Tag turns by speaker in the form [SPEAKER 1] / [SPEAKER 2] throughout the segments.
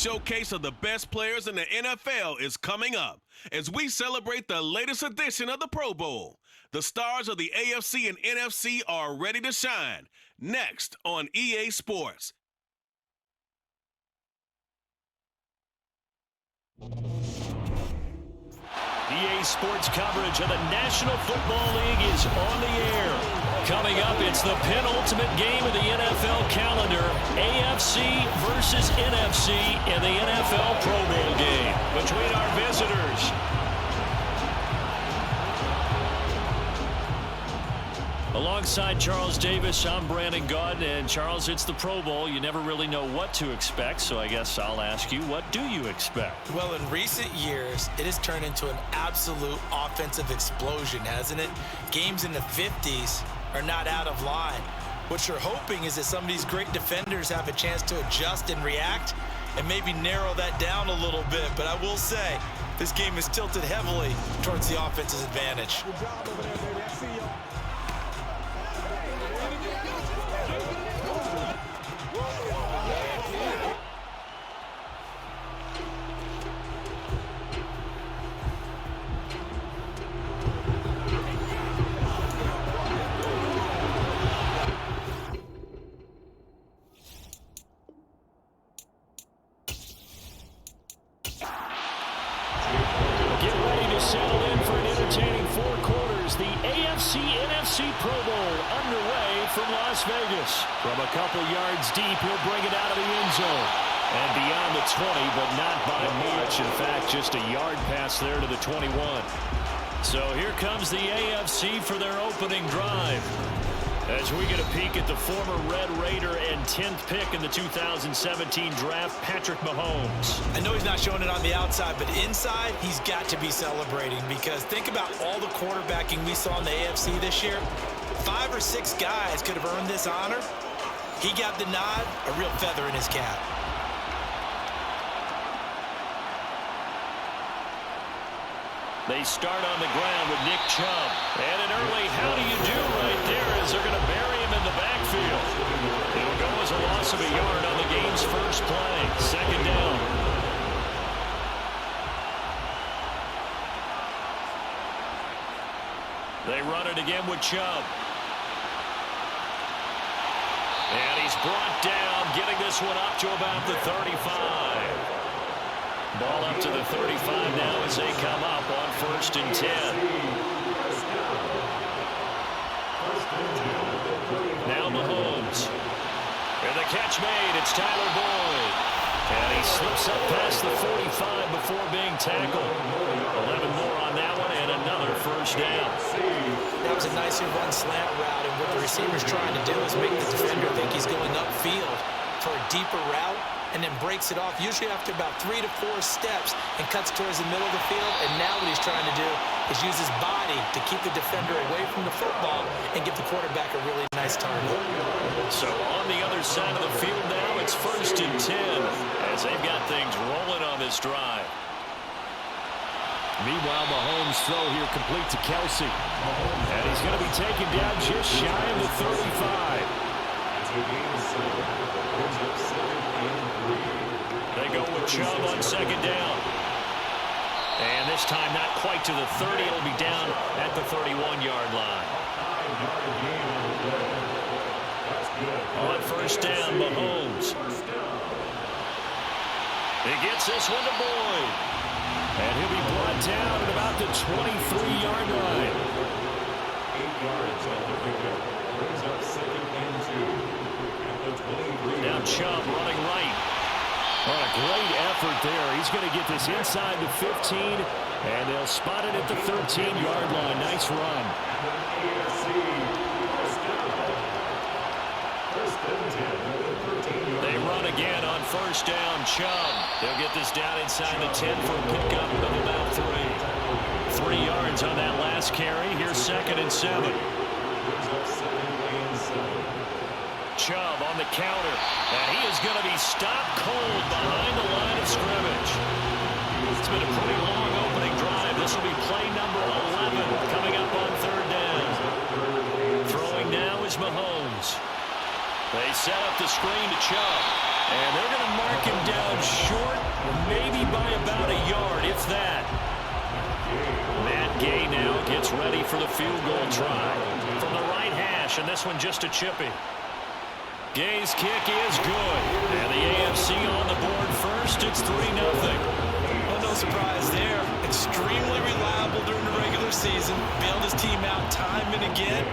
[SPEAKER 1] showcase of the best players in the NFL is coming up as we celebrate the latest edition of the Pro Bowl. The stars of the AFC and NFC are ready to shine. Next on EA Sports.
[SPEAKER 2] EA Sports coverage of the National Football League is on the air. Coming up, it's the penultimate game of the NFL calendar, AFC versus NFC in the NFL Pro Bowl game between our visitors. Alongside Charles Davis, I'm Brandon Gaudin, and Charles, it's the Pro Bowl. You never really know what to expect, so I guess I'll ask you, what do you expect?
[SPEAKER 3] Well, in recent years, it has turned into an absolute offensive explosion, hasn't it? Games in the 50s are not out of line. What you're hoping is that some of these great defenders have a chance to adjust and react and maybe narrow that down a little bit. But I will say, this game is tilted heavily towards the offense's advantage.
[SPEAKER 4] Good job over there, baby. I see you.
[SPEAKER 2] Pro Bowl underway from Las Vegas. From a couple yards deep, he'll bring it out of the end zone. And beyond the 20, but not by much. In fact, just a yard pass there to the 21. So here comes the AFC for their opening drive. As we get a peek at the former Red Raider and 10th pick in the 2017 draft, Patrick Mahomes.
[SPEAKER 3] I know he's not showing it on the outside, but inside, he's got to be celebrating, because think about all the quarterbacking we saw in the AFC this year. 5 or 6 guys could have earned this honor. He got the nod, a real feather in his cap.
[SPEAKER 2] They start on the ground with Nick Chubb. And an early how do you do right there as they're going to bury him in the backfield. It'll go as a loss of a yard on the game's first play. Second down. They run it again with Chubb. And he's brought down, getting this one up to about the 35. Ball up to the 35 now as they come up on 1st and 10. Now Mahomes. And the catch made. It's Tyler Boyd. And he slips up past the 45 before being tackled. 11 more on that one and another first down.
[SPEAKER 3] That was a nicely run slant route, and what the receiver's trying to do is make the defender think he's going upfield for a deeper route, and then breaks it off, usually after about 3 to 4 steps, and cuts towards the middle of the field. And now what he's trying to do is use his body to keep the defender away from the football and give the quarterback a really nice target.
[SPEAKER 2] So on the other side of the field now, it's 1st and 10 as they've got things rolling on this drive.
[SPEAKER 5] Meanwhile, Mahomes' throw here complete to Kelsey.
[SPEAKER 2] And he's going to be taken down just shy of the 35. They go with Chubb on second down. And this time not quite to the 30. It'll be down at the 31-yard line. On first down, Mahomes. He gets this one to Boyd. And he'll be brought down at about the 23-yard line.
[SPEAKER 4] 8 yards on the pickup. Brings up 2nd and 2.
[SPEAKER 2] Now Chubb running right.
[SPEAKER 5] What a great effort there. He's going to get this inside the 15, and they'll spot it at the 13-yard line. Nice run.
[SPEAKER 2] They run again on first down. Chubb. They'll get this down inside the 10 for a pickup of about 3. 3 yards on that last carry. Here's 2nd and 7. Chubb on the counter, and he is going to be stopped cold behind the line of scrimmage. It's been a pretty long opening drive. This will be play number 11 coming up on 3rd down. Throwing now is Mahomes. They set up the screen to Chubb, And they're going to mark him down short, maybe by about a yard, if that. Matt Gay now gets ready for the field goal try. From the right hash, and this one just a chippy. Gay's kick is good. And the AFC on the board first. It's 3-0.
[SPEAKER 3] Well, no surprise there. Extremely reliable during the regular season. Bailed his team out time and again.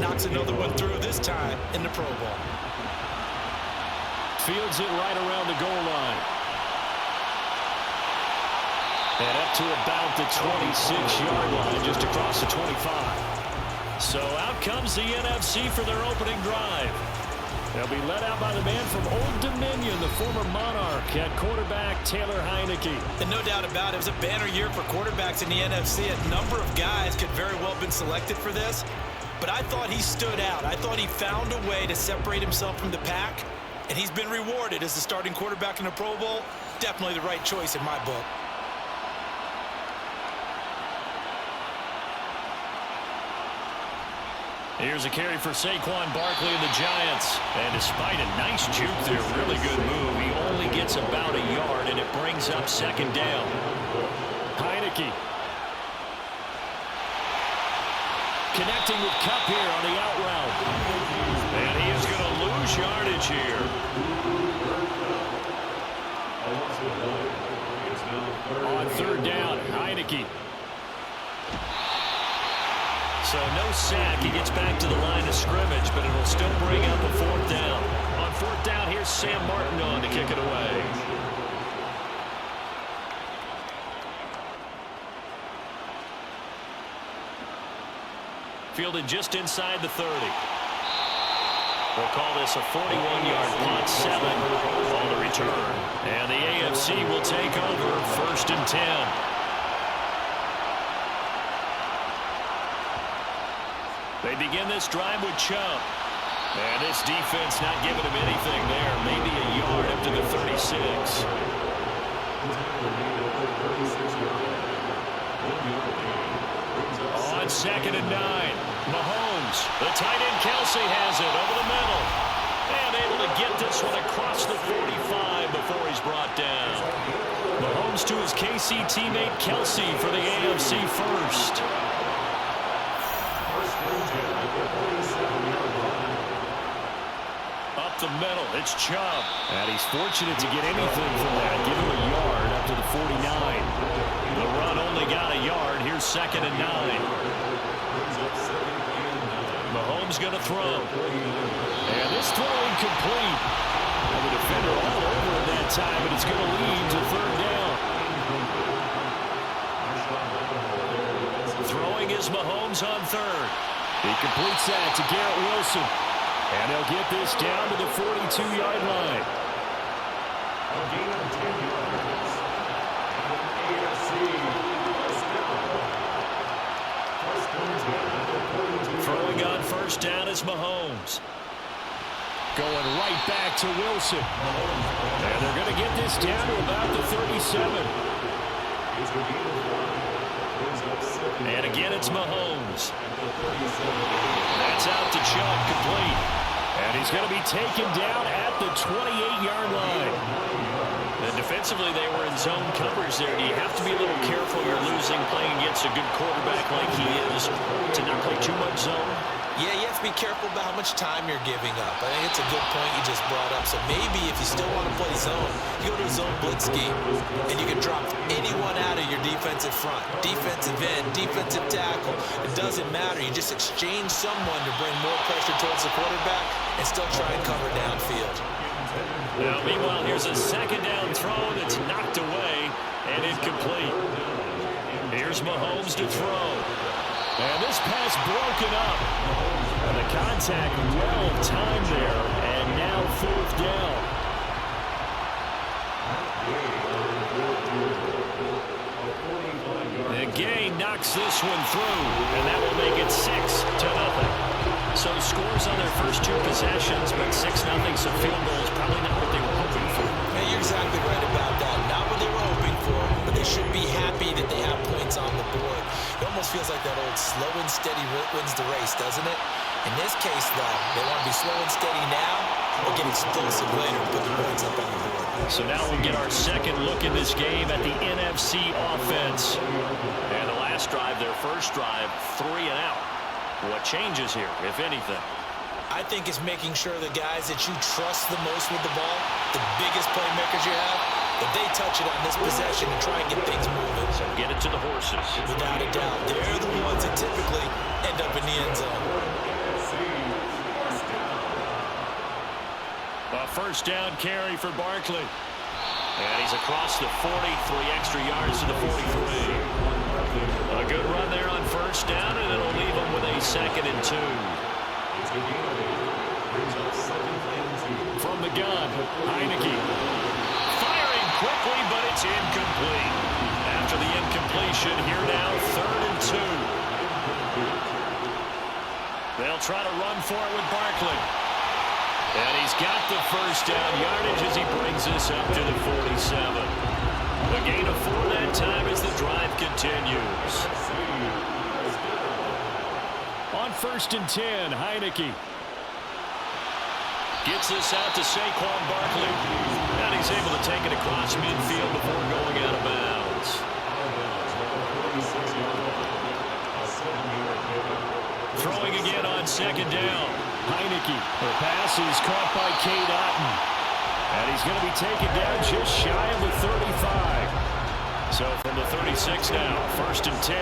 [SPEAKER 3] Knocks another one through, this time in the Pro Bowl.
[SPEAKER 2] Fields it right around the goal line. And up to about the 26-yard line, just across the 25. So out comes the NFC for their opening drive. They'll be led out by the man from Old Dominion, the former Monarch, at quarterback Taylor Heineke.
[SPEAKER 3] And no doubt about it, it was a banner year for quarterbacks in the NFC. A number of guys could very well have been selected for this. But I thought he stood out. I thought he found a way to separate himself from the pack. And he's been rewarded as the starting quarterback in the Pro Bowl. Definitely the right choice in my book.
[SPEAKER 2] Here's a carry for Saquon Barkley and the Giants. And despite a nice juke there, really good move, he only gets about a yard, and it brings up second down. Heineke. Connecting with Kupp here on the out route. And he is going to lose yardage here. On third down, Heineke. So no sack. He gets back to the line of scrimmage, but it'll still bring up a fourth down. On fourth down, here's Sam Martin on to kick it away. Fielded just inside the 30. We'll call this a 41-yard punt, 7 on the return. And the AFC will take over, 1st and 10. They begin this drive with Chubb. And this defense not giving him anything there. Maybe a yard up to the 36. On 2nd and 9. Mahomes. The tight end Kelsey has it over the middle. And able to get this one across the 45 before he's brought down. Mahomes to his KC teammate Kelsey for the AFC first. Up the middle, it's Chubb. And he's fortunate to get anything from that. Give him a yard up to the 49. The run only got a yard. Here's 2nd and 9. Mahomes going to throw. And this throw incomplete. And the defender all over it that time, but it's going to lead to third down. Throwing is Mahomes on third. He completes that to Garrett Wilson. And they'll get this down to the 42-yard line. Throwing on first down is Mahomes. Going right back to Wilson. And they're going to get this down to about the 37. And again, it's Mahomes. That's out to Chubb, complete. And he's going to be taken down at the 28-yard line. And defensively, they were in zone coverage there. Do you have to be a little careful you're losing playing against a good quarterback like he is to not play too much zone?
[SPEAKER 3] Yeah, you have to be careful about how much time you're giving up. I think it's a good point you just brought up. So maybe if you still want to play zone, you go to a zone blitz scheme, and you can drop anyone out of your defensive front. Defensive end, defensive tackle. It doesn't matter. You just exchange someone to bring more pressure towards the quarterback and still try and cover downfield.
[SPEAKER 2] Now, meanwhile, here's a second down throw that's knocked away and incomplete. Here's Mahomes to throw. And this pass broken up. And the contact well timed there. And now fourth down. And Gay knocks this one through. And that will make it 6-0. So scores on their first two possessions, but 6-0, so field goal is probably not what they were hoping for.
[SPEAKER 3] Yeah, you're exactly right about that. Not what they were hoping for, but they should be happy that they have points on the board. It almost feels like that old slow and steady wins the race, doesn't it? In this case, though, they want to be slow and steady now but get explosive later and put the points up on the board.
[SPEAKER 2] So now we'll get our second look in this game at the NFC offense. And the last drive, their first drive, 3 and out. What changes here, if anything?
[SPEAKER 3] I think it's making sure the guys that you trust the most with the ball, the biggest playmakers you have, that they touch it on this possession and try and get things moving.
[SPEAKER 2] So get it to the horses.
[SPEAKER 3] Without a doubt. They're the ones that typically end up in the end zone.
[SPEAKER 2] A first down carry for Barkley. And he's across the 40, 3 extra yards to the 43. A good run there on first down, and it'll leave him with a 2nd and 2. From the gun, Heineke. Firing quickly, but it's incomplete. After the incompletion, here now, 3rd and 2. They'll try to run for it with Barkley. And he's got the first down yardage as he brings this up to the 47. A gain of 4 that time as the drive continues. On 1st and 10, Heineke. Gets this out to Saquon Barkley. And he's able to take it across midfield before going out of bounds. Throwing again on 2nd down. Heineke. The pass is caught by Cade Otton. And he's going to be taken down just shy of the 35. So from the 36 now, 1st and 10.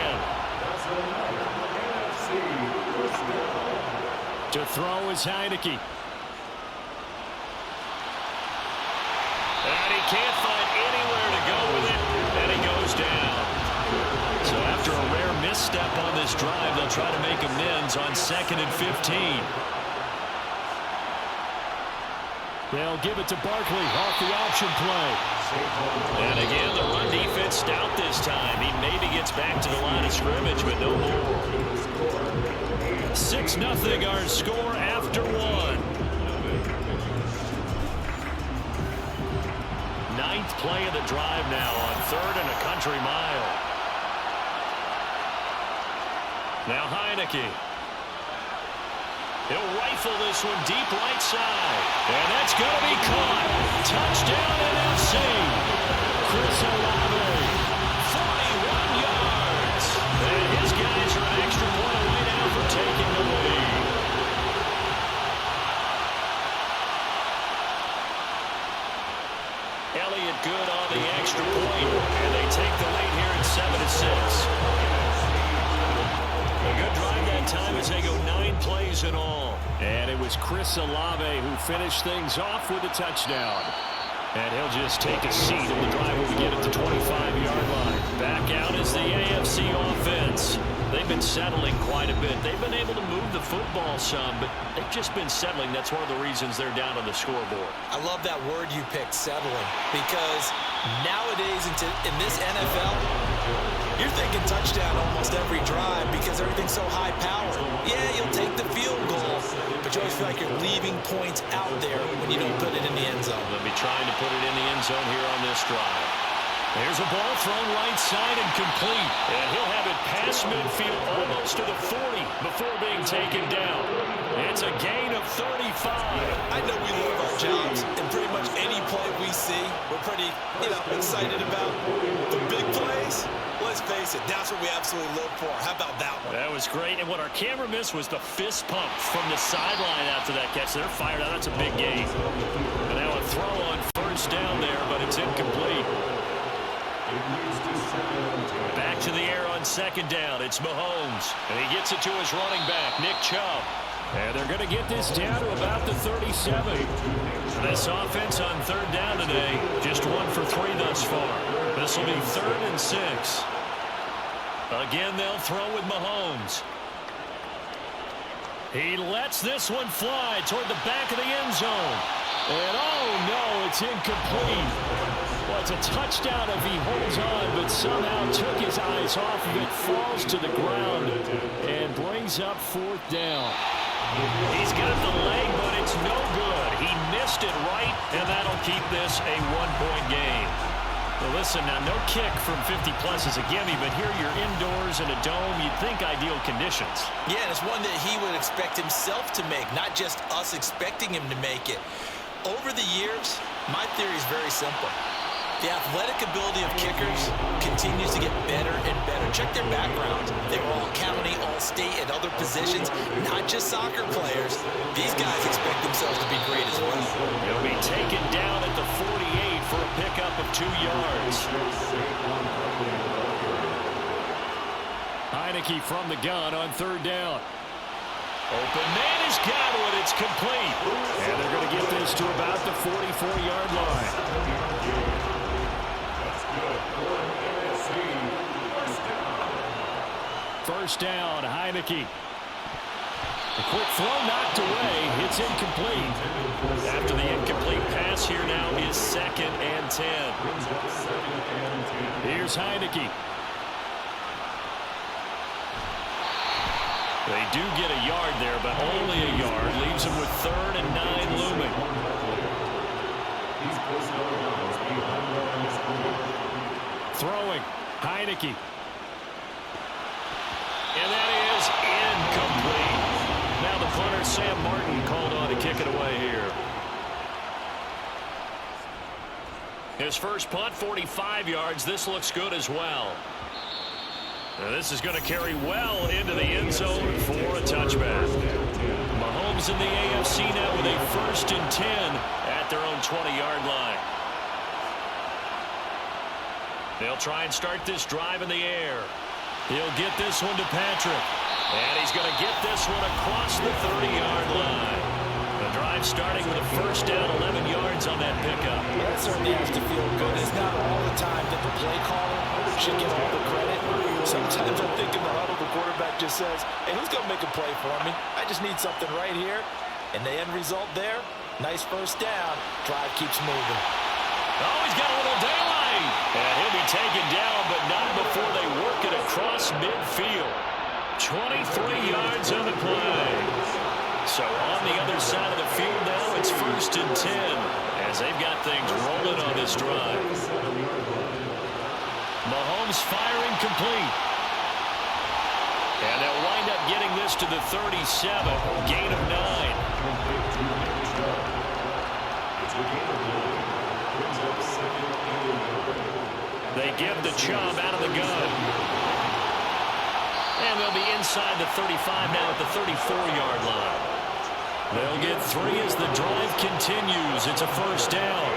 [SPEAKER 2] To throw is Heineke. And he can't find anywhere to go with it. And he goes down. So after a rare misstep on this drive, they'll try to make amends on 2nd and 15. They'll give it to Barkley off the option play. And again, the run defense stout this time. He maybe gets back to the line of scrimmage, but no more. 6-0 our score after 1. 9th play of the drive now on 3rd and a country mile. Now Heineke. He'll rifle this one deep right side. And that's going to be caught. Touchdown NFC. Chris Olave. 41 yards. And his guys are an extra point away now for taking the lead. Elliott good on the extra point. And they take the lead here at 7-6. A good drive that time as they go 9 plays in all. And it was Chris Olave who finished things off with a touchdown. And he'll just take a seat in the drive when we get at the 25-yard line. Back out is the AFC offense. They've been settling quite a bit. They've been able to move the football some, but they've just been settling. That's one of the reasons they're down on the scoreboard.
[SPEAKER 3] I love that word you picked, settling, because nowadays in this NFL, you're thinking touchdown almost every drive because everything's so high-powered. Yeah, you'll take the field goal, but you always feel like you're leaving points out there when you don't put it in the end zone.
[SPEAKER 2] They'll be trying to put it in the end zone here on this drive. There's a ball thrown right side and complete. And he'll have it past midfield almost to the 40 before being taken down. It's a gain of 35.
[SPEAKER 3] I know we love our jobs, and pretty much any play we see, we're pretty, excited about. The big plays, let's face it, that's what we absolutely live for. How about that one?
[SPEAKER 2] That was great, and what our camera missed was the fist pump from the sideline after that catch. They're fired out. That's a big gain. And now a throw on first down there, but it's incomplete. Back to the air on 2nd down. It's Mahomes. And he gets it to his running back, Nick Chubb. And they're going to get this down to about the 37. This offense on 3rd down today, just 1 for 3 thus far. This will be 3rd and 6. Again, they'll throw with Mahomes. He lets this one fly toward the back of the end zone. And oh no, it's incomplete. Well, it's a touchdown if he holds on, but somehow took his eyes off of it, falls to the ground, and brings up 4th down. He's got the leg, but it's no good. He missed it right, and that'll keep this a 1-point game. Well, listen, now no kick from 50-plus is a gimme, but here you're indoors in a dome. You'd think ideal conditions.
[SPEAKER 3] Yeah, and it's one that he would expect himself to make, not just us expecting him to make it. Over the years, my theory is very simple. The athletic ability of kickers continues to get better and better. Check their backgrounds. They were all county, all state, and other positions, not just soccer players. These guys expect themselves to be great as well.
[SPEAKER 2] He'll be taken down at the 48 for a pickup of 2 yards. Heineke from the gun on 3rd down. Open man has got one. It's complete. And they're going to get this to about the 44-yard line. First down, Heineke. A quick throw knocked away. It's incomplete. After the incomplete pass, here now is 2nd and 10. Here's Heineke. They do get a yard there, but only a yard. Leaves them with 3rd and 9 looming. Throwing, Heineke. And that is incomplete. Now the punter, Sam Martin, called on to kick it away here. His first punt, 45 yards. This looks good as well. Now this is going to carry well into the end zone for a touchback. Mahomes in the AFC now with a 1st and 10 at their own 20-yard line. They'll try and start this drive in the air. He'll get this one to Patrick. And he's going to get this one across the 30-yard line. The drive starting with a 1st down, 11 yards on that pickup.
[SPEAKER 3] That certainly has to feel good. It's not all the time that the play caller should get all the credit. Sometimes I think in the huddle, the quarterback just says, hey, who's going to make a play for me? I just need something right here. And the end result there, nice 1st down. Drive keeps moving.
[SPEAKER 2] Oh, he's got a little daylight. And he'll be taken down, but not before they work it across midfield. 23 yards on the play. So on the other side of the field now, it's 1st and 10 as they've got things rolling on this drive. Mahomes firing complete. And they'll wind up getting this to the 37, gain of 9. They give the Chubb out of the gun. And they'll be inside the 35 now at the 34-yard line. They'll get 3 as the drive continues. It's a 1st down.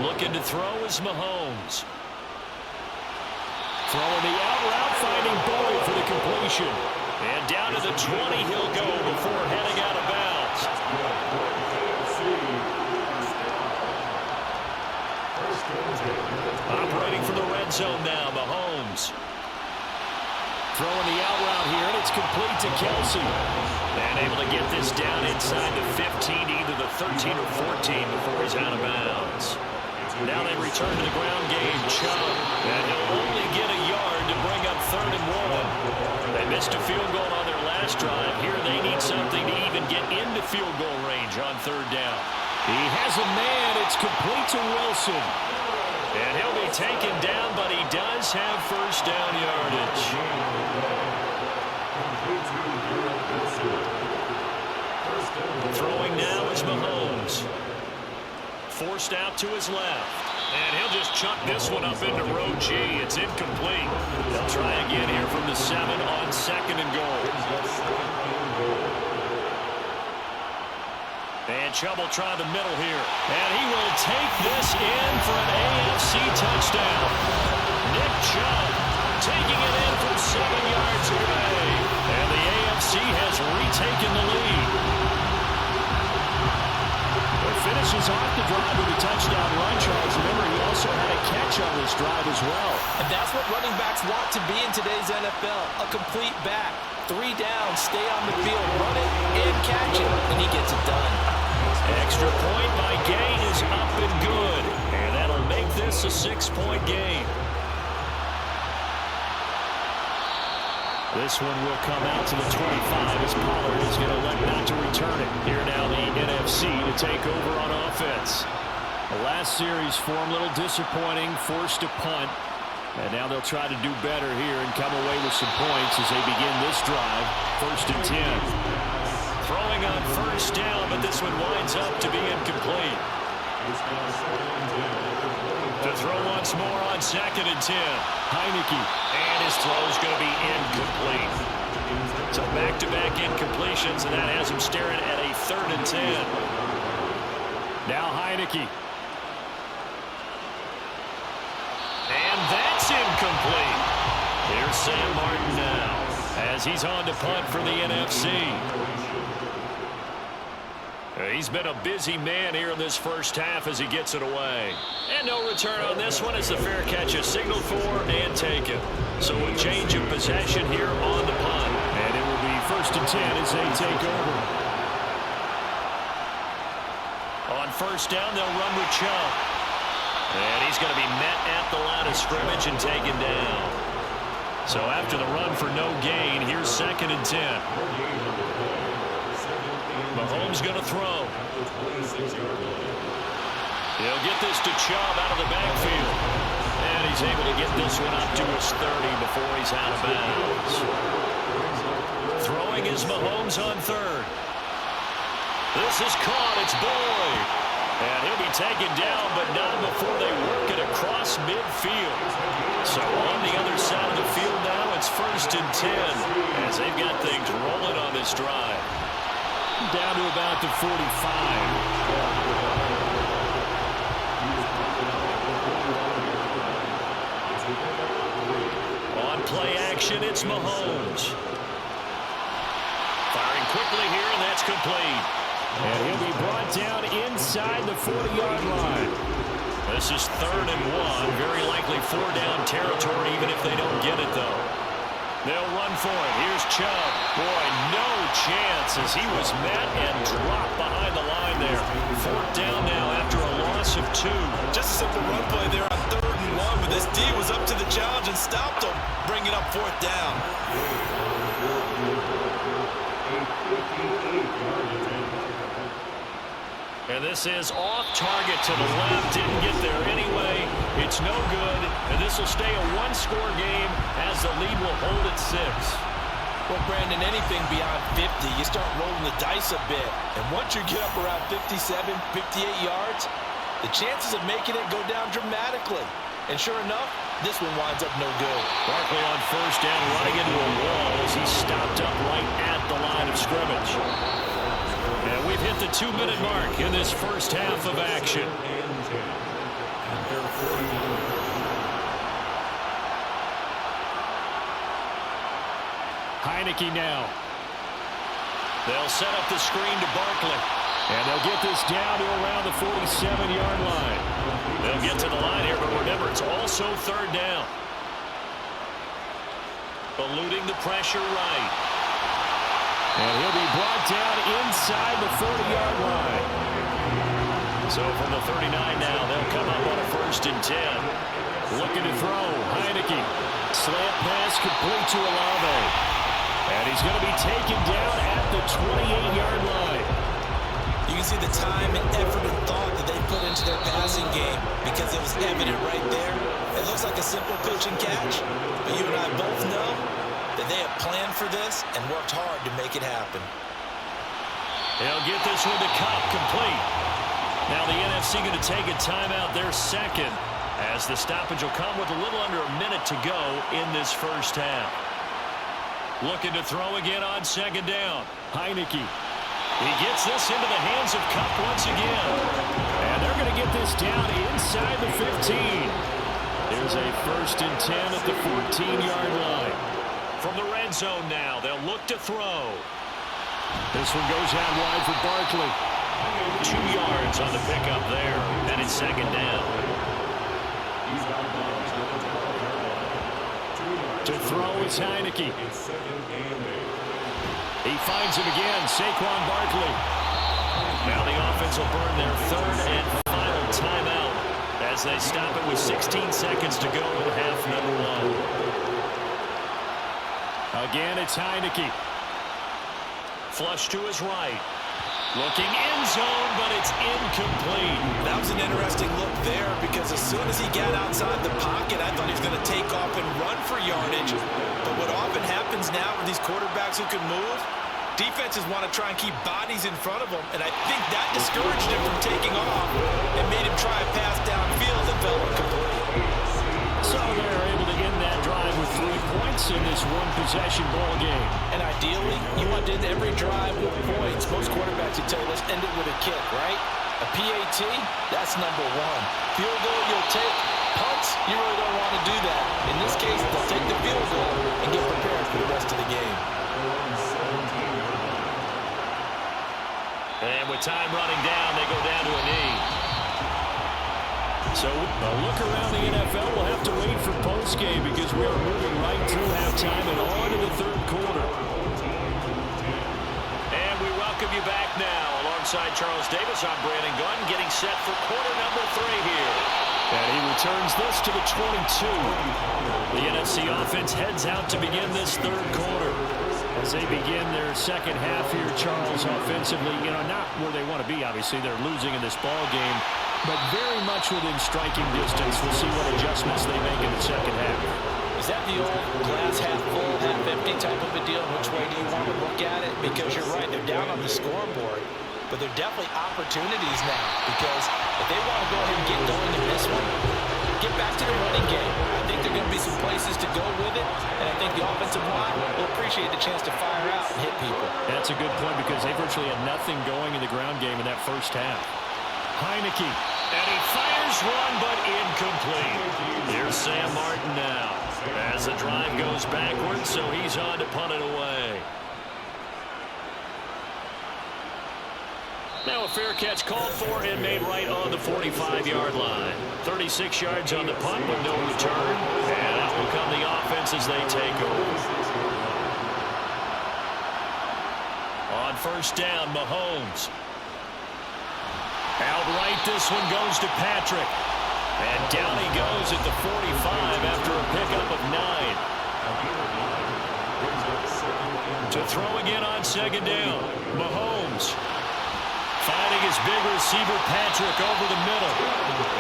[SPEAKER 2] Looking to throw is Mahomes. Throwing the out route, finding Boyd for the completion. And down to the 20 he'll go before heading out of bounds. Operating from the red zone now, Mahomes. Throwing the out route here, and it's complete to Kelsey. And able to get this down inside the 15, either the 13 or 14 before he's out of bounds. Now they return to the ground game. Chubb, and he'll only get a yard to bring up 3rd and 1. They missed a field goal on their last drive. Here they need something to even get into field goal range on 3rd down. He has a man. It's complete to Wilson. And he'll be taken down, but he does have 1st down yardage. Throwing now is Mahomes. Forced out to his left. And he'll just chuck this one up into row G. It's incomplete. They'll try again here from the 7 on 2nd and goal. And Chubb will try the middle here. And he will take this in for an AFC touchdown. Nick Chubb taking it in from 7 yards away. And the AFC has retaken the lead. Finishes off the drive with a touchdown run, Charles. Remember, he also had a catch on this drive as well.
[SPEAKER 3] And that's what running backs want to be in today's NFL. A complete back. 3 down, stay on the field, run it, and catch it. And he gets it done.
[SPEAKER 2] Extra point by Gain is up and good. And that'll make this a 6-point game.
[SPEAKER 5] This one will come out to the 25 as Pollard is going to elect not to return it. Here now the NFC to take over on offense. The last series for him, a little disappointing, forced a punt. And now they'll try to do better here and come away with some points as they begin this drive. 1st and 10. Throwing on 1st down, but this one winds up to be incomplete. To throw once more on 2nd and 10. Heineke. And his throw is going to be incomplete. So back-to-back incompletions, and that has him staring at a 3rd and 10. Now Heineke. And that's incomplete. Here's Sam Martin now as he's on to punt for the NFC. He's been a busy man here in this first half as he gets it away. And no return on this one as the fair catch is signaled for and taken. So a change of possession here on the punt. And it will be 1st and 10 as they take over. On 1st down, they'll run with Chubb. And he's going to be met at the line of scrimmage and taken down. So after the run for no gain, here's 2nd and 10. Mahomes going to throw. He'll get this to Chubb out of the backfield. And he's able to get this one up to his 30 before he's out of bounds. Throwing is Mahomes on 3rd. This is caught. It's Boyd. And he'll be taken down, but not before they work it across midfield. So on the other side of the field now, it's 1st and 10 as they've got things rolling on this drive. Down to about the 45. On play action, it's Mahomes. Firing quickly here, and that's complete. And he'll be brought down inside the 40-yard line. This is 3rd and 1. Very likely 4-down territory, even if they don't get it, though. They'll run for it. Here's Chubb. Boy, no chance as he was met and dropped behind the line there. 4th down now after a loss of 2.
[SPEAKER 3] Just a simple run play there on 3rd and 1, but this D was up to the challenge and stopped him, bringing up 4th down.
[SPEAKER 5] And this is off target to the left. Didn't get there anyway. It's no good. And this will stay a one-score game as the lead will hold at 6.
[SPEAKER 3] Well, Brandon, anything beyond 50, you start rolling the dice a bit. And once you get up around 57, 58 yards, the chances of making it go down dramatically. And sure enough, this one winds up no good.
[SPEAKER 5] Barkley on 1st down, running into a wall as he stopped up right at the line of scrimmage. And we've hit the 2-minute mark in this first half of action. Heineke now. They'll set up the screen to Barkley. And they'll get this down to around the 47-yard line. They'll get to the line here, but remember, it's also 3rd down. Eluding the pressure right. And he'll be brought down inside the 40-yard line. So from the 39 now, they'll come up on a 1st and 10. Looking to throw. Heineke. Slant pass complete to Olave. And he's going to be taken down at the 28-yard line.
[SPEAKER 3] You can see the time and effort and thought that they put into their passing game because it was evident right there. It looks like a simple pitch and catch, but you and I both know that they have planned for this and worked hard to make it happen.
[SPEAKER 5] They'll get this one to Cup complete. Now the NFC going to take a timeout, their 2nd, as the stoppage will come with a little under a minute to go in this first half. Looking to throw again on 2nd down. Heineke. He gets this into the hands of Cup once again. And they're going to get this down inside the 15. There's a 1st and 10 at the 14-yard line. From the red zone now, they'll look to throw. This one goes out wide for Barkley. 2 yards on the pickup there. And it's 2nd down. To throw is Heineke. He finds him again, Saquon Barkley. Now the offense will burn their 3rd and final timeout as they stop it with 16 seconds to go in half number 1.
[SPEAKER 2] Again, it's Heineke.
[SPEAKER 5] Flush to his right. Looking end zone, but it's incomplete.
[SPEAKER 3] That was an interesting look there because as soon as he got outside the pocket, I thought he was going to take off and run for yardage. But what often happens now with these quarterbacks who can move, defenses want to try and keep bodies in front of them, and I think that discouraged him from taking off and made him try a pass downfield and fell incomplete.
[SPEAKER 2] So they're able to end that drive with 3 points in this one-possession ball game.
[SPEAKER 3] And ideally, you want to end every drive with points. Most quarterbacks would tell you, let's end it with a kick, right? A PAT, that's number one. Field goal, you'll take. Punts, you really don't want to do that. In this case, they'll take the field goal and get prepared for the rest of the game.
[SPEAKER 5] And with time running down, they go down to a knee.
[SPEAKER 2] So a look around the NFL, we'll have to wait for postgame because we are moving right through halftime and on to the third quarter.
[SPEAKER 5] And we welcome you back now. Alongside Charles Davis, I'm Brandon Gunn, getting set for quarter number 3 here.
[SPEAKER 2] And he returns this to the 22. The NFC offense heads out to begin this third quarter. As they begin their second half here, Charles, offensively, not where they want to be, obviously. They're losing in this ball game, but very much within striking distance. We'll see what adjustments they make in the second half.
[SPEAKER 3] Is that the old glass half full, half empty type of a deal? Which way do you want to look at it? Because you're right, they're down on the scoreboard, but they're definitely opportunities now. Because if they want to go ahead and get going in this one, get back to the running game. I think there are going to be some places to go with it, and I think the offensive line will appreciate the chance to fire out and hit people.
[SPEAKER 2] That's a good point because they virtually had nothing going in the ground game in that first half. Heineke.
[SPEAKER 5] And he fires one, but incomplete. Here's Sam Martin now. As the drive goes backwards, so he's on to punt it away. Now a fair catch called for and made right on the 45-yard line. 36 yards on the punt with no return. And out will come the offense as they take over. On first down, Mahomes. Outright, this one goes to Patrick. And down he goes at the 45 after a pickup of 9. To throw again on second down, Mahomes. Finding his big receiver, Patrick, over the middle.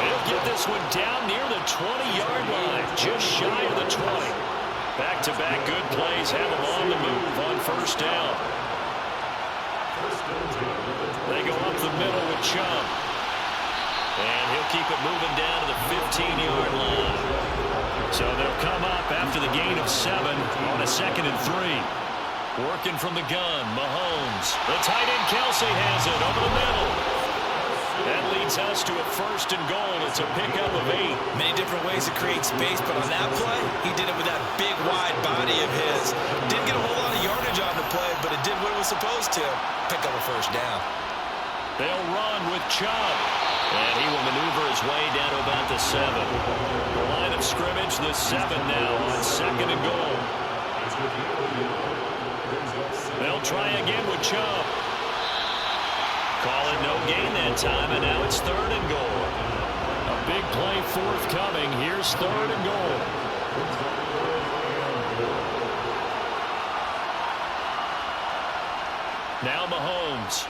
[SPEAKER 5] He'll get this one down near the 20-yard line, just shy of the 20. Back-to-back good plays have him on the move on first down. They go up the middle with Chubb. And he'll keep it moving down to the 15-yard line. So they'll come up after the gain of 7 on a 2nd and 3. Working from the gun, Mahomes. The tight end Kelsey has it over the middle. That leads us to a 1st and goal. It's a pickup of 8.
[SPEAKER 3] Many different ways to create space, but on that play, he did it with that big, wide body of his. Didn't get a whole lot of yardage on the play, but it did what it was supposed to. Pick up a first down.
[SPEAKER 5] They'll run with Chubb. And he will maneuver his way down to about the 7. The line of scrimmage, the 7 now on 2nd and goal. They'll try again with Chubb. Call it no gain that time, and now it's 3rd and goal.
[SPEAKER 2] A big play forthcoming. Here's 3rd and goal.
[SPEAKER 5] Now Mahomes.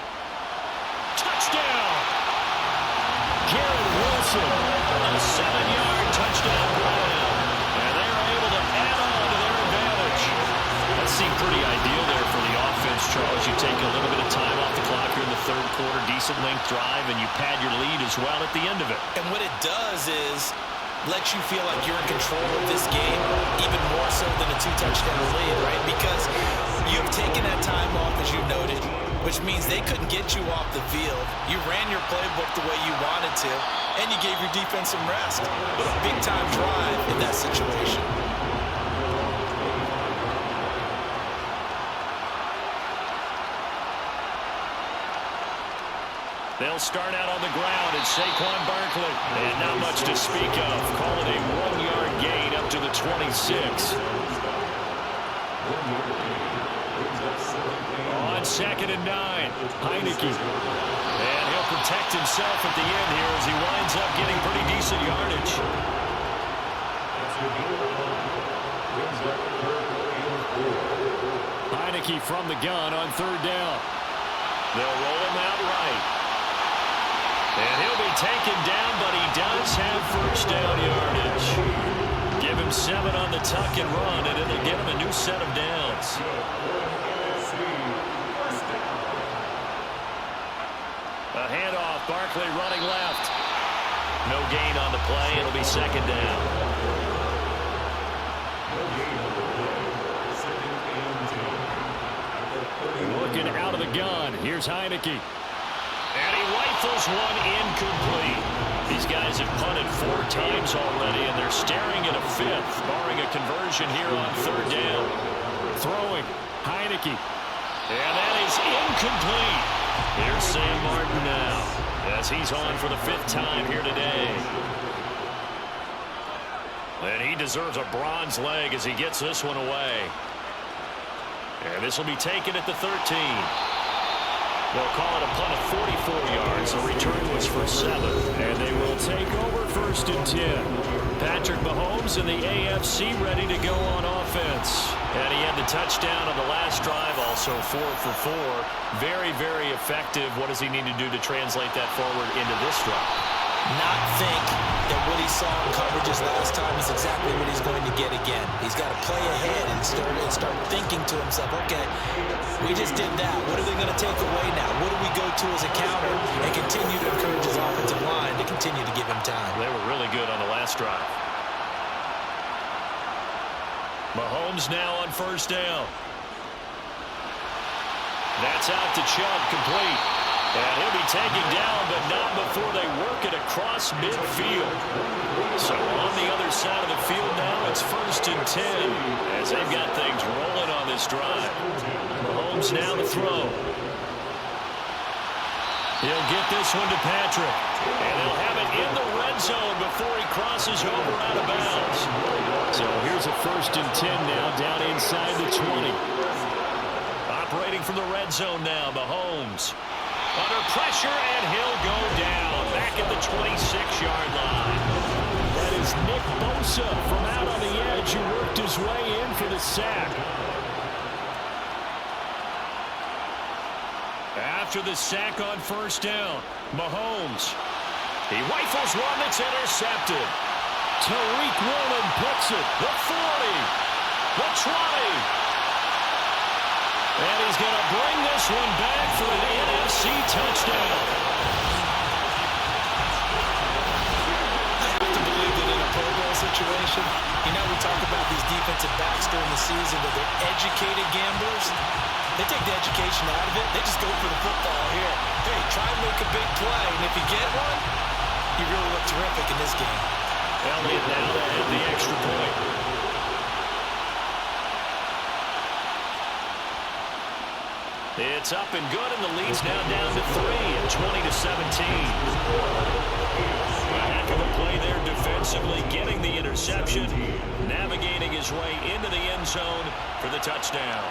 [SPEAKER 5] Touchdown!
[SPEAKER 2] Garrett Wilson.
[SPEAKER 5] A 7-yard touchdown grab. And they're able to add on to their advantage. That seemed pretty ideal there for the offense, Charles. You take a little bit of time off the clock here in the 3rd quarter, decent length drive, and you pad your lead as well at the end of it.
[SPEAKER 3] And what it does is let you feel like you're in control of this game, even more so than a 2-touchdown lead, right? Because you've taken that time off, as you noted, which means they couldn't get you off the field. You ran your playbook the way you wanted to, and you gave your defense some rest. But a big-time drive in that situation.
[SPEAKER 5] They'll start out on the ground at Saquon Barkley. And not much to speak of. Call it a 1-yard gain up to the 26. On 2nd and 9, Heineke. And he'll protect himself at the end here as he winds up getting pretty decent yardage.
[SPEAKER 2] Heineke from the gun on third down. They'll roll him out right. And he'll be taken down, but he does have first down yardage. Give him 7 on the tuck and run, and it'll get him a new set of downs. A handoff, Barkley running left. No gain on the play. It'll be second down. Looking out of the gun. Here's Heineke. And he rifles one incomplete. These guys have punted 4 times already, and they're staring at a 5th, barring a conversion here on third down. Throwing. Heineke. And that is incomplete. Here's Sam Martin now, as he's on for the 5th time here today. And he deserves a bronze leg as he gets this one away. And this will be taken at the 13. They'll call it a punt of 44 yards. The return was for 7. And they will take over first and 10. Patrick Mahomes in the AFC ready to go on offense. And he had the touchdown on the last drive, also 4 for 4. Very, very effective. What does he need to do to translate that forward into this drive?
[SPEAKER 3] Not think that what he saw in coverages last time is exactly what he's going to get again. He's got to play ahead and start thinking to himself, okay, we just did that. What are they going to take away now? What do we go to as a counter? And continue to encourage his offensive line to continue to give him time.
[SPEAKER 2] They were really good on the last drive. Mahomes now on first down. That's out to Chubb, complete. And he'll be taken down, but not before they work it across midfield. So on the other side of the field now, it's first and 10 as they've got things rolling on this drive. Mahomes now to throw. He'll get this one to Patrick. And they'll have it in the red zone before he crosses over out of bounds. So here's a first and 10 now down inside the 20. Operating from the red zone now, Mahomes. Under pressure, and he'll go down back at the 26-yard line. That is Nick Bosa from out on the edge who worked his way in for the sack. After the sack on first down, Mahomes. He rifles one that's intercepted. Tariq Woolen picks it. The 40. The 20. And he's going to bring this one back for an NFC touchdown.
[SPEAKER 3] I have to believe that in a Pro Bowl situation, you know, we talk about these defensive backs during the season that they're educated gamblers. They take the education out of it. They just go for the football here. Hey, try and make a big play, and if you get one, you really look terrific in this game.
[SPEAKER 2] Elliott now to hit the extra point. It's up and good, and the lead's now down to 3 at 20-17. A heck of a play there defensively, getting the interception, navigating his way into the end zone for the touchdown.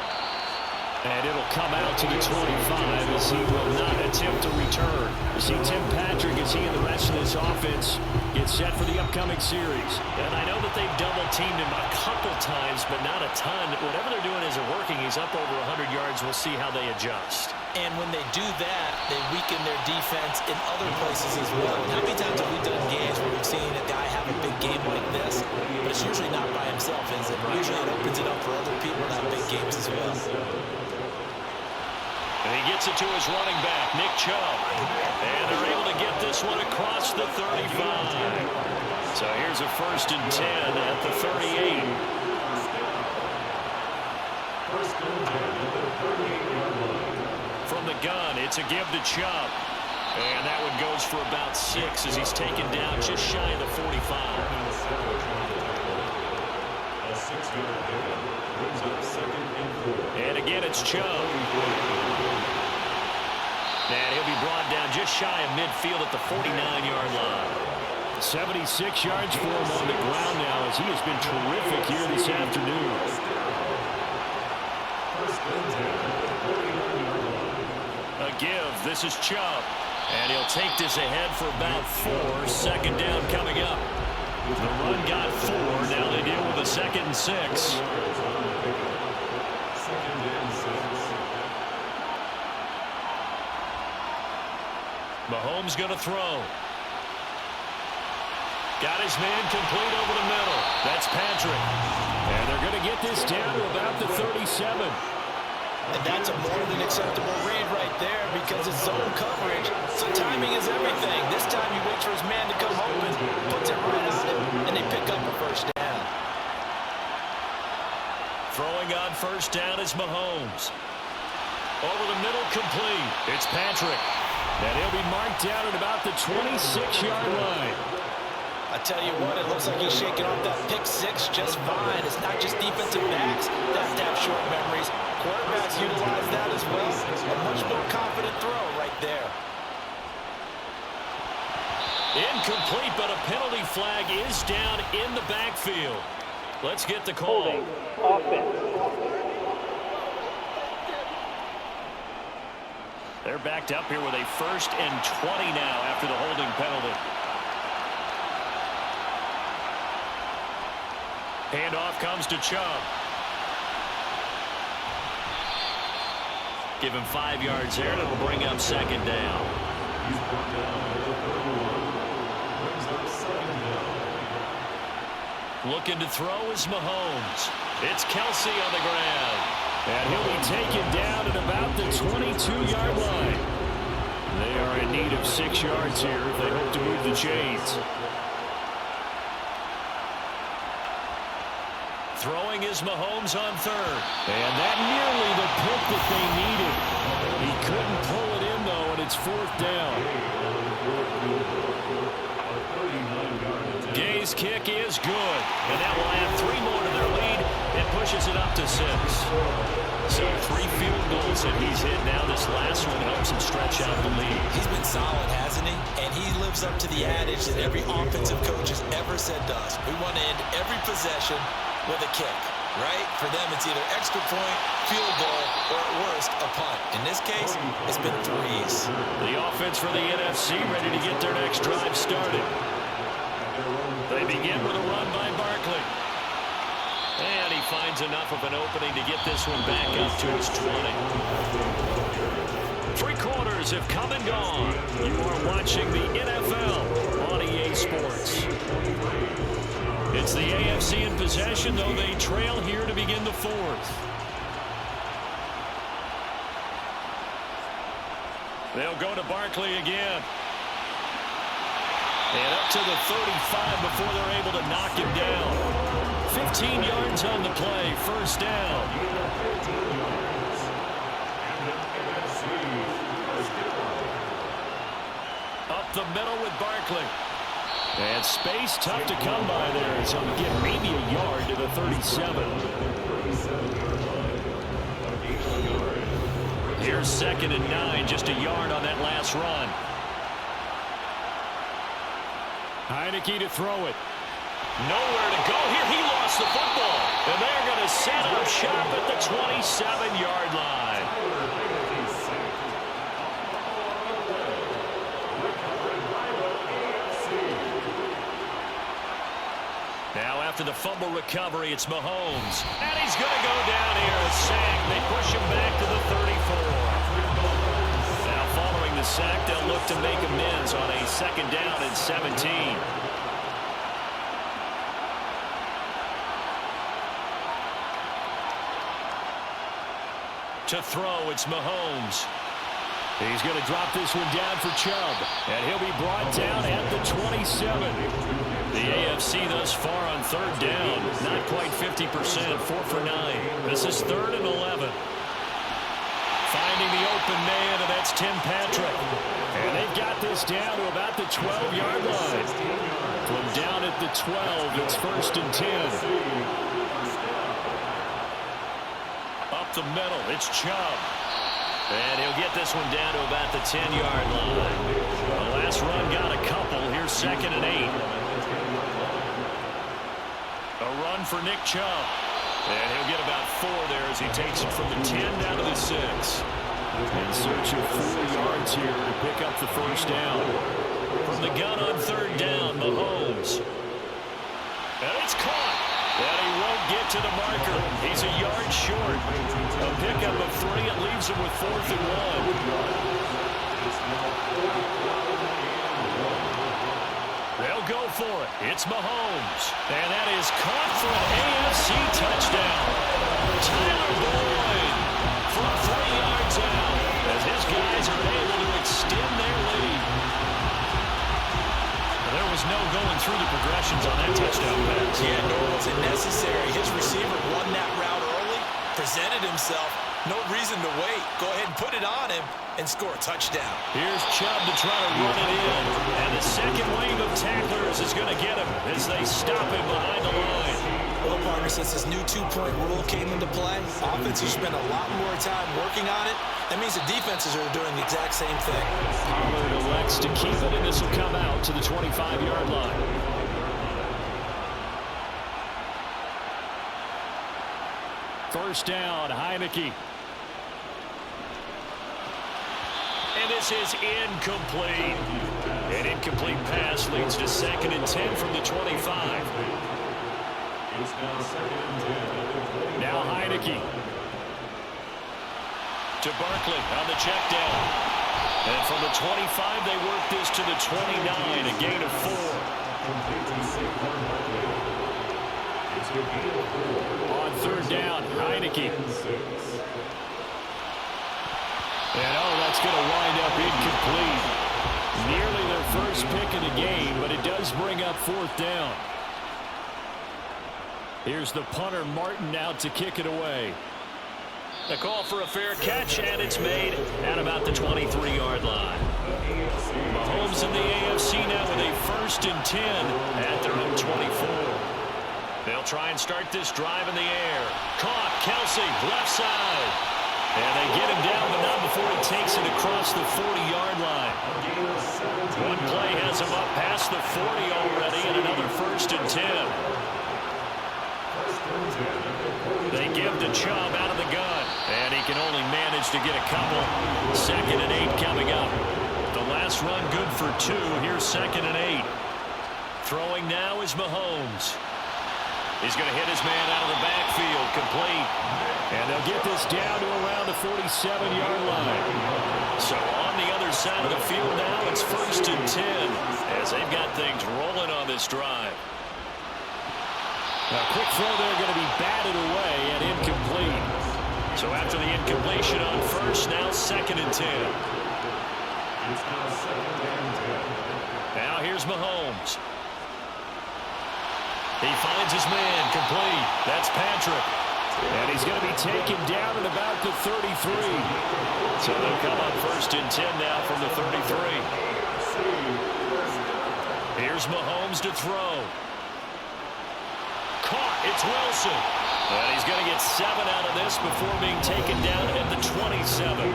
[SPEAKER 2] And it'll come out to the 25 as he will not attempt to return. You see Tim Patrick as he and the rest of this offense get set for the upcoming series. And I know that they've double-teamed him a couple times, but not a ton. Whatever they're doing isn't working. He's up over 100 yards. We'll see how they adjust.
[SPEAKER 3] And when they do that, they weaken their defense in other places as well. How many times have we done games where we've seen a guy have a big game like this, but it's usually not by himself, is it? Usually it opens it up for other people to have big games as well.
[SPEAKER 2] And he gets it to his running back, Nick Chubb. And they're able to get this one across the 35. So here's a first and 10 at the 38. From the gun, it's a give to Chubb. And that one goes for about 6 as he's taken down just shy of the 45. And again, it's Chubb. And he'll be brought down just shy of midfield at the 49-yard line. 76 yards for him on the ground now as he has been terrific here this afternoon. A give. This is Chubb. And he'll take this ahead for about 4. Second down coming up. The run got 4. Now they deal with a 2nd and 6. Mahomes going to throw. Got his man complete over the middle. That's Patrick. And they're going to get this down to about the 37.
[SPEAKER 3] And that's a more than acceptable read right there because it's zone coverage. So timing is everything. This time he waits for his man to come open, puts it right on him, and they pick up a first down.
[SPEAKER 2] Throwing on first down is Mahomes. Over the middle, complete. It's Patrick. And he'll be marked down at about the 26-yard line.
[SPEAKER 3] I tell you what, it looks like he's shaking off that pick six just fine. It's not just defensive backs that have to have short memories. Quarterbacks utilize that as well. A much more confident throw right there.
[SPEAKER 2] Incomplete, but a penalty flag is down in the backfield. Let's get the call. They're backed up here with a 1st and 20 now after the holding penalty. Handoff comes to Chubb. Give him 5 yards there, and it'll bring up 2nd down. Looking to throw is Mahomes. It's Kelsey on the ground. And he'll be taken down at about the 22-yard line. They are in need of 6 yards here if they hope to move the chains. Throwing is Mahomes on 3rd. And that nearly the pick that they needed. He couldn't pull it in, though, and it's 4th down. Gay's kick is good. And that will add 3 more to their lead. It pushes it up to 6. So 3 field goals that he's hit now. This last one helps him stretch out the lead.
[SPEAKER 3] He's been solid, hasn't he? And he lives up to the adage that every offensive coach has ever said to us. We want to end every possession with a kick, right? For them, it's either extra point, field goal, or at worst, a punt. In this case, it's been 3s.
[SPEAKER 2] The offense for the NFC ready to get their next drive started. They begin with a run by Barkley. And he finds enough of an opening to get this one back up to his 20. 3 quarters have come and gone. You are watching the NFL on EA Sports. It's the AFC in possession, though they trail here to begin the 4th. They'll go to Barkley again. And up to the 35 before they're able to knock him down. 15 yards on the play, 1st down. Up the middle with Barkley. And space tough to come by there. So we get maybe a yard to the 37. Here's 2nd and 9, just a yard on that last run. Heineke to throw it. Nowhere to go here. He lost the football. And they're going to set up shop at the 27-yard line. Now after the fumble recovery, it's Mahomes. And he's going to go down here. A sack. They push him back to the 34. Now following the sack, they'll look to make amends on a 2nd down and 17. To throw, it's Mahomes. He's going to drop this one down for Chubb. And he'll be brought down at the 27. The AFC thus far on 3rd down. Not quite 50%, 4 for 9. This is 3rd and 11. Finding the open man, and that's Tim Patrick. And they've got this down to about the 12-yard line. From down at the 12, it's 1st and 10. Up the middle, it's Chubb. And he'll get this one down to about the 10-yard line. The last run got a couple. Here's 2nd and 8. A run for Nick Chubb. And he'll get about 4 there as he takes it from the 10 down to the 6. In search of 4 yards here to pick up the 1st down. From the gun on 3rd down, Mahomes. And it's caught. And he won't get to the marker. He's a yard short. A pickup of 3. It leaves him with 4th and 1. for it. It's Mahomes. And that is caught for an AFC touchdown. Tyler Boyd from 3 yards out as his guys are able to extend their lead. There was no going through the progressions on that touchdown pass.
[SPEAKER 3] Yeah, nor was it necessary. His receiver won that route early, presented himself. No reason to wait. Go ahead and put it on him and score a touchdown.
[SPEAKER 2] Here's Chubb to try to run it in. And the second wave of tacklers is going to get him as they stop him behind the line.
[SPEAKER 3] Well, partner, since this new two-point rule came into play, offenses spend a lot more time working on it. That means the defenses are doing the exact same thing.
[SPEAKER 2] Pollard elects to keep it, and this will come out to the 25-yard line. First down, Heineke. And this is incomplete. An incomplete pass leads to 2nd and 10 from the 25.
[SPEAKER 4] It's now 2nd and 10.
[SPEAKER 2] Now Heineke. To Barkley on the check down. And from the 25, they work this to the 29, a gain of 4.
[SPEAKER 4] It's a gain of 4.
[SPEAKER 2] On 3rd down, Heineke. And that's going to wind up incomplete. Nearly their first pick of the game, but it does bring up 4th down. Here's the punter, Martin, out to kick it away. The call for a fair catch, and it's made at about the 23-yard line. Mahomes in the AFC now with a 1st and 10 at their own 24. They'll try and start this drive in the air. Caught, Kelsey, left side. And they get him down, but not before he takes it across the 40-yard line. One play has him up past the 40 already, and another 1st and 10. They give to Chubb out of the gun, and he can only manage to get a couple. 2nd and 8 coming up. The last run good for 2. Here's 2nd and 8. Throwing now is Mahomes. He's going to hit his man out of the backfield, complete. And they'll get this down to around the 47-yard line. So on the other side of the field now, it's 1st and 10 as they've got things rolling on this drive. A quick throw there going to be batted away and incomplete. So after the incompletion on 1st, now 2nd and 10.
[SPEAKER 4] It's now 2nd and 10.
[SPEAKER 2] Now here's Mahomes. He finds his man, complete. That's Patrick. And he's going to be taken down at about the 33. So they'll come up 1st and 10 now from the 33. Here's Mahomes to throw. Caught, it's Wilson. And he's going to get 7 out of this before being taken down at the 27.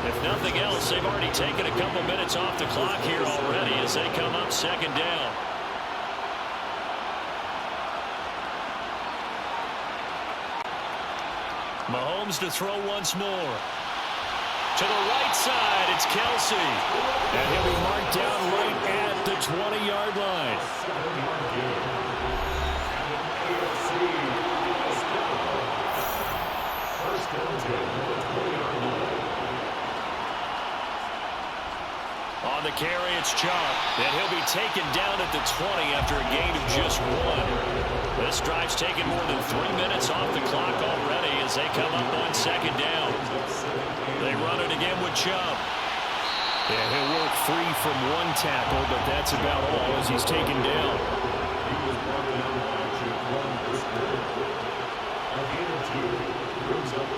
[SPEAKER 2] If nothing else, they've already taken a couple minutes off the clock here already as they come up 2nd down. Mahomes to throw once more. To the right side, it's Kelsey. And he'll be marked down right at the 20-yard line. On the carry, it's Chubb. And he'll be taken down at the 20 after a gain of just 1. This drive's taken more than 3 minutes off the clock already as they come up on 2nd down. They run it again with Chubb. Yeah, he'll work free from 1 tackle, but that's about all as he's taken down.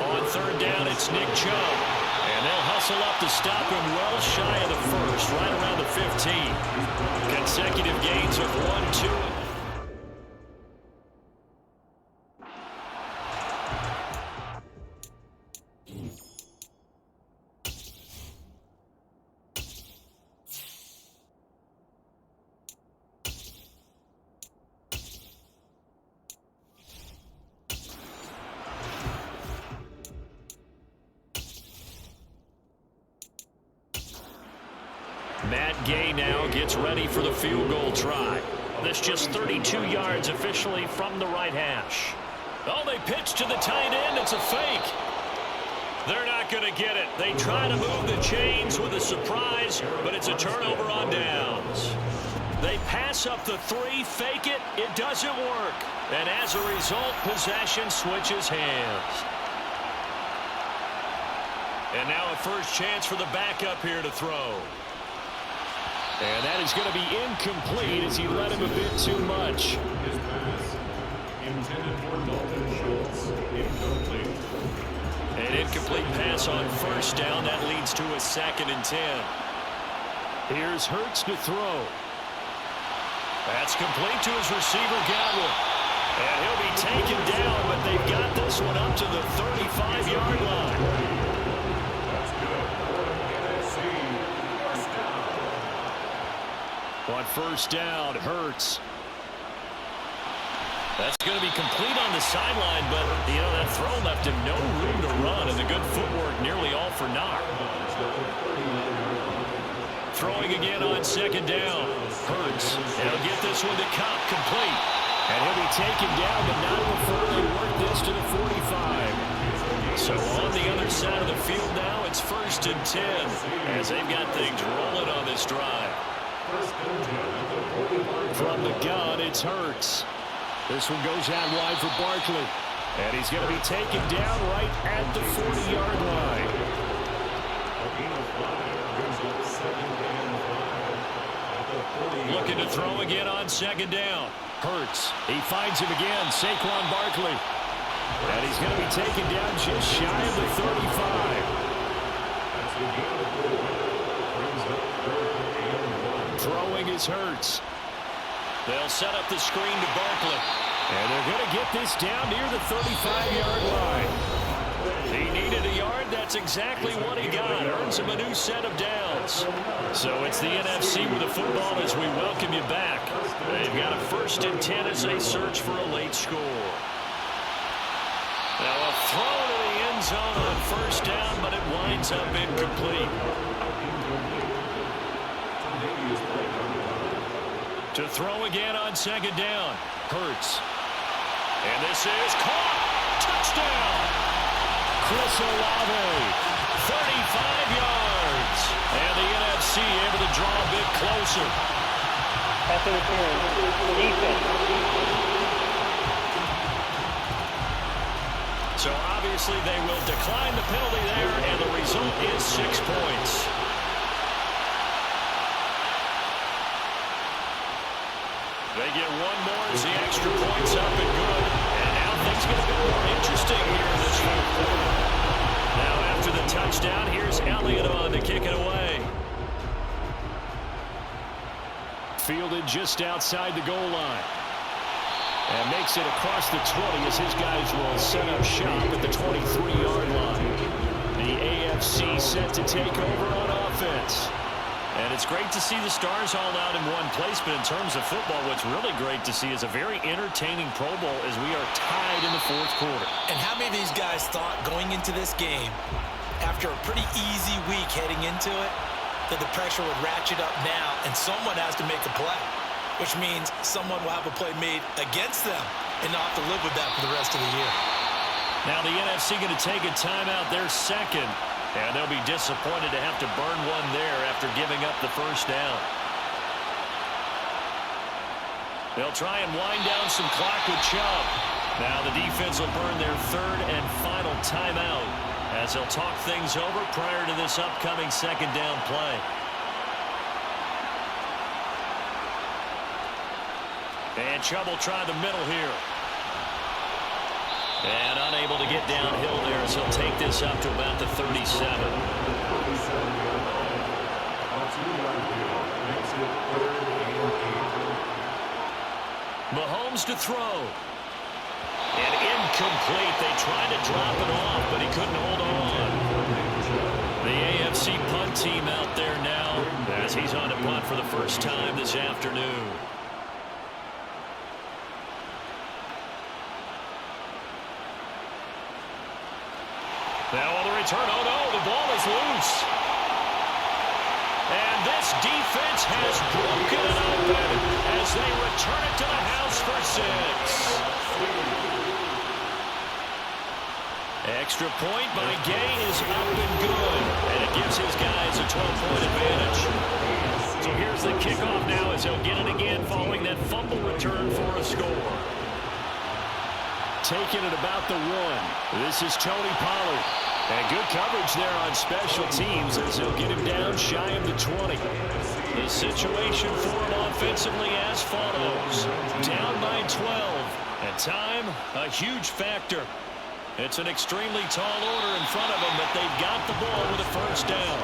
[SPEAKER 2] On 3rd down, it's Nick Chubb. And they'll hustle up to stop him well shy of the 1st, right around the 15. Consecutive gains of 1, 2. Matt Gay now gets ready for the field goal try. This just 32 yards officially from the right hash. Oh, they pitch to the tight end. It's a fake. They're not going to get it. They try to move the chains with a surprise, but it's a turnover on downs. They pass up the three, fake it. It doesn't work. And as a result, possession switches hands. And now a first chance for the backup here to throw. And that is going to be incomplete as he led him a bit too much.
[SPEAKER 4] His pass intended for Dalton Schultz. Incomplete.
[SPEAKER 2] An incomplete pass on first down. That leads to a 2nd and 10. Here's Hurts to throw. That's complete to his receiver, Godwin. And he'll be taken down, but they've got this one up to the 35-yard line.
[SPEAKER 4] That's good. NFC first down.
[SPEAKER 2] On first down, Hurts. That's going to be complete on the sideline, but, you know, that throw left him no room to run, and the good footwork nearly all for naught. Throwing again on 2nd down. Hurts. And he'll get this one to Cobb, complete. And he'll be taken down, but not before they work this to the 45. So on the other side of the field now, it's 1st and 10, as they've got things rolling on this drive. From the gun, it's Hurts. This one goes out wide for Barkley. And he's going to be taken down right at the 40-yard line. Looking to throw again on 2nd down. Hurts. He finds him again. Saquon Barkley. And he's going to be taken down just shy of the 35. Throwing is Hurts. They'll set up the screen to Barkley. And they're going to get this down near the 35-yard line. He needed a yard. That's exactly what he got. Earns him a new set of downs. So it's the NFC with the football as we welcome you back. They've got a 1st and 10 as they search for a late score. Now a throw to the end zone on first down, but it winds up incomplete. To throw again on 2nd down. Hurts. And this is caught. Touchdown. Chris Olave. 35 yards. And the NFC able to draw a bit closer.
[SPEAKER 6] Pass interference. Defense.
[SPEAKER 2] So obviously they will decline the penalty there, and the result is 6 points. They get one more as the extra point's up and good. And now things get a bit more interesting here in this 4th quarter. Now after the touchdown, here's Elliott on to kick it away. Fielded just outside the goal line. And makes it across the 20 as his guys will set up shop at the 23-yard line. The AFC set to take over on offense. And it's great to see the stars all out in one place, but in terms of football, what's really great to see is a very entertaining Pro Bowl as we are tied in the 4th quarter.
[SPEAKER 3] And how many of these guys thought going into this game, after a pretty easy week heading into it, that the pressure would ratchet up now and someone has to make a play, which means someone will have a play made against them and not have to live with that for the rest of the year.
[SPEAKER 2] Now the NFC going to take a timeout, their 2nd. And they'll be disappointed to have to burn one there after giving up the first down. They'll try and wind down some clock with Chubb. Now the defense will burn their 3rd and final timeout as they'll talk things over prior to this upcoming 2nd down play. And Chubb will try the middle here. And unable to get downhill there, so he'll take this up to about the 37. Mahomes to throw. And incomplete. They tried to drop it off, but he couldn't hold on. The AFC punt team out there now as he's on to punt for the first time this afternoon. Now on the return, oh no, the ball is loose. And this defense has broken it open as they return it to the house for 6. Extra point by Gay is up and good. And it gives his guys a 12-point advantage. So here's the kickoff now as he'll get it again following that fumble return for a score. Taking it about the 1. This is Tony Pollard. And good coverage there on special teams as he'll get him down shy of the 20. The situation for him offensively as follows. Down by 12. And time, a huge factor. It's an extremely tall order in front of them, but they've got the ball with a first down.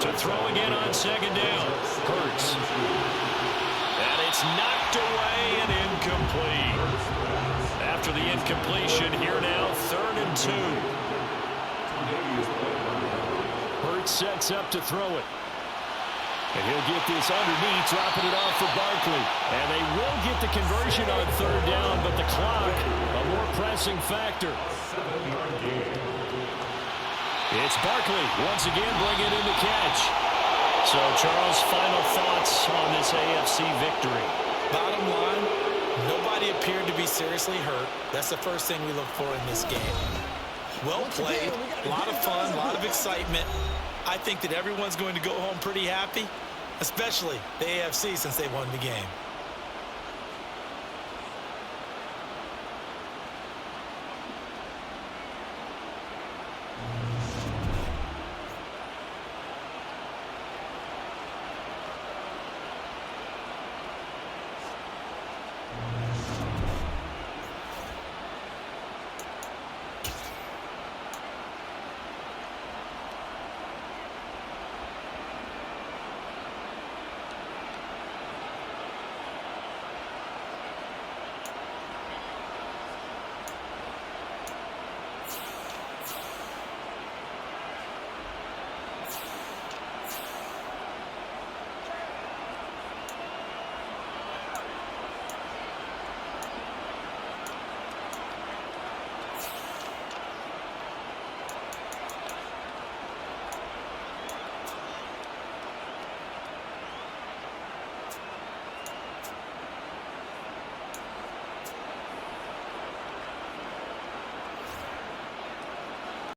[SPEAKER 2] To throw again on second down. Hurts. And it's knocked away and incomplete. After the incompletion, here now, 3rd and 2. Hurts sets up to throw it. And he'll get this underneath, dropping it off for Barkley. And they will get the conversion on 3rd down, but the clock, a more pressing factor. It's Barkley once again bringing in the catch. So, Charles, final thoughts on this AFC victory.
[SPEAKER 3] Bottom line, nobody appeared to be seriously hurt. That's the first thing we look for in this game. Well played, a lot of fun, a lot of excitement. I think that everyone's going to go home pretty happy, especially the AFC since they won the game.